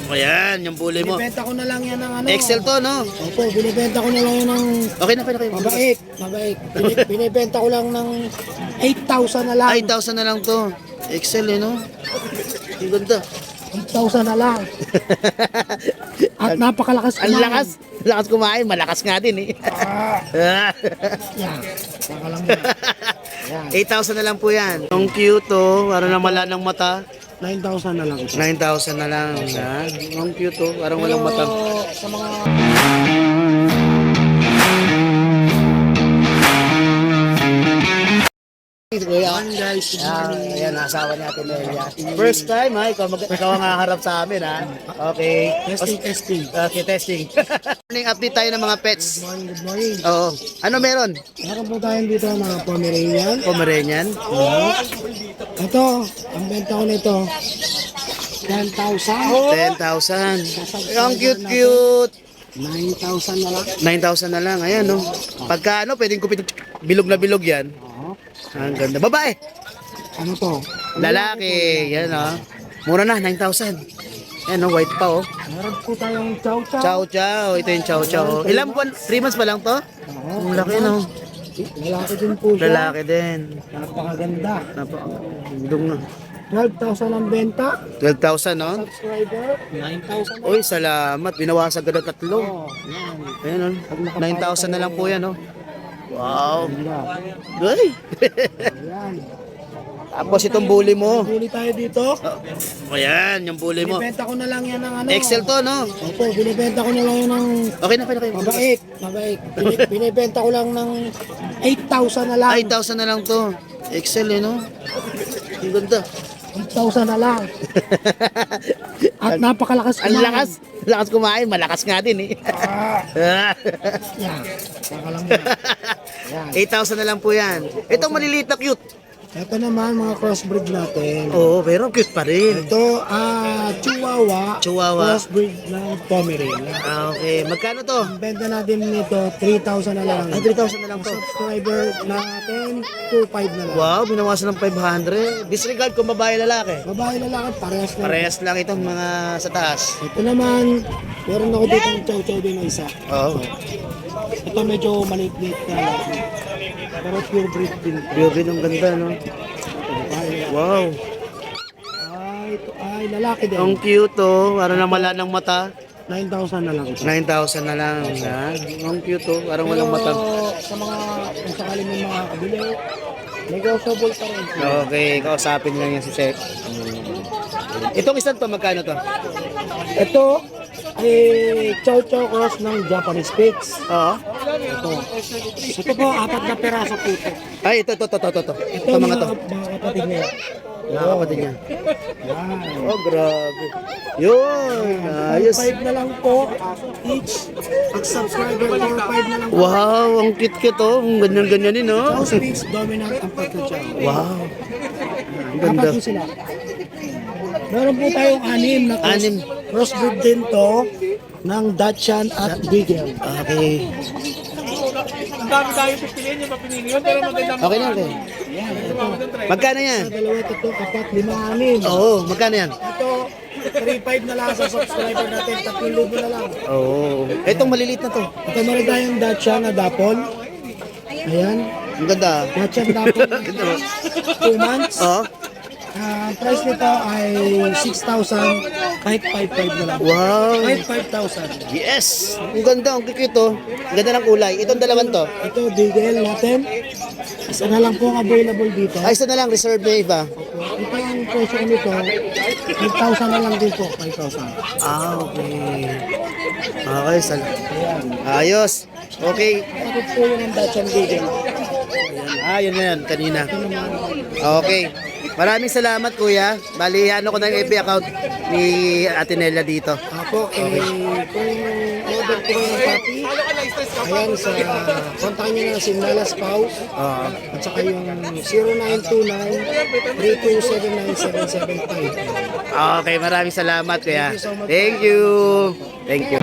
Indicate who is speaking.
Speaker 1: Ayan, yung bully mo.
Speaker 2: Binibenta ko na lang yan ng ano.
Speaker 1: Excel to, no?
Speaker 2: Opo, binibenta ko na lang yan ng
Speaker 1: Okay na, okay.
Speaker 2: mabait. Binibenta ko lang ng 8,000 na lang.
Speaker 1: 8,000 na lang to. Excel, eh, no? Ang ganda.
Speaker 2: 8,000 na lang. At napakalakas
Speaker 1: Ang
Speaker 2: kumain.
Speaker 1: lakas kumain. Malakas nga din, eh.
Speaker 2: Yan. Baka lang yan. Yan.
Speaker 1: 8,000 na lang po yan. Ang cute, oh. Parang namala ng mata.
Speaker 2: 9,000 na lang.
Speaker 1: 9,000 na lang. Yan. Ang cute, oh. Parang walang mata.
Speaker 2: Sa mga...
Speaker 1: Guys, ayan, asawa natin Nelia. First time, ha? Ikaw ang haharap sa amin, ha? Okay.
Speaker 2: Testing.
Speaker 1: Okay, testing. Morning update tayo ng mga pets.
Speaker 2: Good morning.
Speaker 1: Oo. Ano meron?
Speaker 2: Meron po tayo dito mga Pomeranian.
Speaker 1: Pomeranian?
Speaker 2: Ito, ang benta ko nito, 10,000.
Speaker 1: 10,000. Ang cute.
Speaker 2: 9,000 na lang.
Speaker 1: 9,000 na lang. Ayan, no? Pagka ano, pwedeng kupit bilog na bilog yan. Ang ganda. Babae.
Speaker 2: Ano to?
Speaker 1: Lalaki. Yan, oh. Mura na, 9,000. Ayan, no? White pa, oh.
Speaker 2: Meron po tayong chow-chow.
Speaker 1: Chow chow. Ito yung chow chow. Ilang buwan? 3 months pa lang to? Ang laki, no?
Speaker 2: Lalaki din po siya.
Speaker 1: Lalaki din.
Speaker 2: Napakaganda.
Speaker 1: Bilog na.
Speaker 2: 12,000 ang benta.
Speaker 1: 12,000, no?
Speaker 2: Subscriber, 9,000.
Speaker 1: Uy, salamat. Binawasan ka na 3.
Speaker 2: Yan.
Speaker 1: Ayan, no? 9,000 na lang po yan, no? Wow.
Speaker 2: Ganda.
Speaker 1: Uy.
Speaker 2: Ayan.
Speaker 1: Tapos itong bully mo.
Speaker 2: Bili tayo dito.
Speaker 1: Ayan, yung bully mo.
Speaker 2: Binibenta ko na lang yan ng ano.
Speaker 1: Excel to, no?
Speaker 2: Opo, binibenta ko na lang yan ng
Speaker 1: Okay na, okay.
Speaker 2: mabait. Binibenta ko lang ng 8,000 na lang.
Speaker 1: 8,000 na lang to. Excel, eh, no? Ang ganda.
Speaker 2: 8,000 na lang. At napakalakas
Speaker 1: Ang
Speaker 2: kumain.
Speaker 1: lakas kumain. Malakas nga din, eh.
Speaker 2: Yan. Baka lang yan. Yan.
Speaker 1: 8,000 na lang po yan. Itong maliliit na cute.
Speaker 2: Ito naman mga crossbreed natin.
Speaker 1: Oo, pero cute pa rin.
Speaker 2: Ito, Chihuahua.
Speaker 1: Chihuahua.
Speaker 2: Crossbreed ng Pomeranian.
Speaker 1: Okay. Magkano to?
Speaker 2: Ang benta natin nito, 3,000 na lang.
Speaker 1: Ay, 3,000 na lang to.
Speaker 2: Subscriber natin, 2,500 na lang.
Speaker 1: Wow, binawasan ng 500. Disregard kung babae lalaki.
Speaker 2: Babae lalaki, parehas na.
Speaker 1: Parehas lang itong mga sa taas.
Speaker 2: Ito naman, meron ako dito ng chow-chow din na isa.
Speaker 1: Oo.
Speaker 2: Ito medyo maliit-liit na lang. Pero pure breed din.
Speaker 1: Pure din ang ganda, no? Wow.
Speaker 2: Ito ay lalaki din.
Speaker 1: Ang cute, oh. Parang namala ng mata.
Speaker 2: 9,000 na lang ito.
Speaker 1: 9,000 na lang. Yan. Ang cute, oh. Parang walang mata.
Speaker 2: Sa mga, kung sakali may mga kabili, negotiable pa rin.
Speaker 1: Okay, kausapin lang yan si Seth. Itong isang to, magkano to?
Speaker 2: Ito ay chow-chow cross ng Japanese pigs.
Speaker 1: Oo.
Speaker 2: Ito po, 4 na peraso po ito.
Speaker 1: Ay, ito.
Speaker 2: Ito
Speaker 1: Ito mga to.
Speaker 2: mga kapatid niya.
Speaker 1: Mga kapatid niya.
Speaker 2: Yan.
Speaker 1: Oh, grabe. Yun. Ayos.
Speaker 2: 5 na lang po each. Pag subscriber, 4-5 na lang po.
Speaker 1: Wow, ang cute, oh. Ang ganyan-ganyan din, oh.
Speaker 2: Chow pigs, dominant ang pagka-chow.
Speaker 1: Wow. Ang ganda.
Speaker 2: Apat po sila. Meron po tayong 6 na
Speaker 1: Anim.
Speaker 2: crossbreed din to ng Dachshund at Beagle.
Speaker 1: Okay.
Speaker 3: Ang dami tayo pipiliin yung mapinili yun, pero magandang
Speaker 1: Okay na, okay. Magkano yan?
Speaker 2: Dalawa, tatlo, apat, 5, 6.
Speaker 1: Oo, magkano yan?
Speaker 2: Ito, 3-5 na lang sa subscriber natin, 3,000 na lang.
Speaker 1: Oo. Itong maliliit na to.
Speaker 2: Ito meron tayong Dachshund na Dapol. Ayan,
Speaker 1: Ang ganda.
Speaker 2: Dachshund Dapol. 2 months.
Speaker 1: Oo.
Speaker 2: Ang price nito ay 6,000 kahit 5,500 na lang.
Speaker 1: Wow.
Speaker 2: Kahit 5,000.
Speaker 1: Yes. Ang ganda, ang cute, oh. Ang ganda ng kulay. Itong dalawan to.
Speaker 2: Ito, Beagle natin. Isa na lang po ang available dito.
Speaker 1: Ay, isa na lang. Reserve na iba.
Speaker 2: Ito ang presyo nito. 5,000 na lang din po. 5,000.
Speaker 1: Ah, okay. Okay, ayos. Okay.
Speaker 2: Bakit po yun ang Dachshund Beagle?
Speaker 1: Yun na yan. Kanina. Okay. Maraming salamat, kuya. Bali, ano ko na yung FB account ni Ate Nelia dito.
Speaker 2: Ako, kung order ko ng puppy, ayan sa, kontakin nyo na si Nala Spouse,
Speaker 1: Oo.
Speaker 2: at saka yung 0929-3279775.
Speaker 1: Okay, maraming salamat, kuya. Thank you. Thank you.